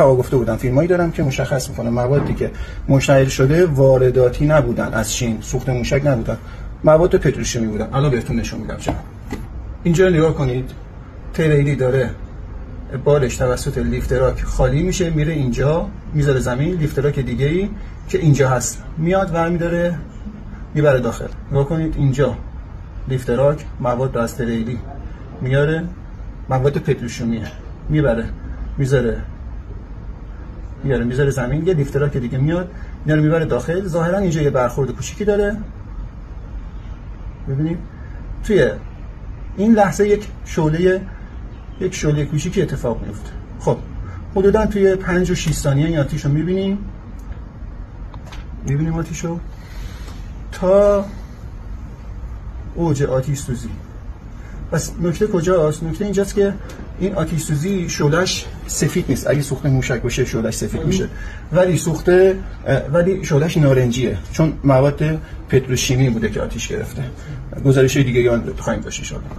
تا گفته بودم فیلمایی دارم که مشخص میکنه موادی که مشتعل شده وارداتی نبودن از چین، سوخت موشک نبودن، مواد پتروشیمی بودن. الان بهتون نشون میدم چرا. اینجا نگاه کنید، تریلی داره بالش توسط لیفتراک خالی میشه، میره اینجا میذاره زمین، لیفتراک دیگه ای که اینجا هست میاد و میداره میبره داخل. نگاه کنید اینجا لیفتراک مواد از تریلی میاره، مواد پتروشیمیه میبره میذاره زمین، یه لیفتراک دیگه میاد اینا میبره داخل. ظاهرا اینجا یه برخورد کوچیکی داره، ببینید توی این لحظه یک شعله کوچیکی اتفاق میفته. خب حدودا توی 5 و 6 ثانیه این آتیشو میبینیم آتیشو تا اوج آتش سوزی. پس نکته کجاست؟ نکته اینجاست که این آتش سوزی شعله‌اش سفید نیست. اگه سوخت موشک باشه شعله‌اش سفید میشه، ولی شعله‌اش نارنجیه چون مواد پتروشیمی بوده که آتش گرفته. گزارش دیگه خواهیم داشت ان شاء الله.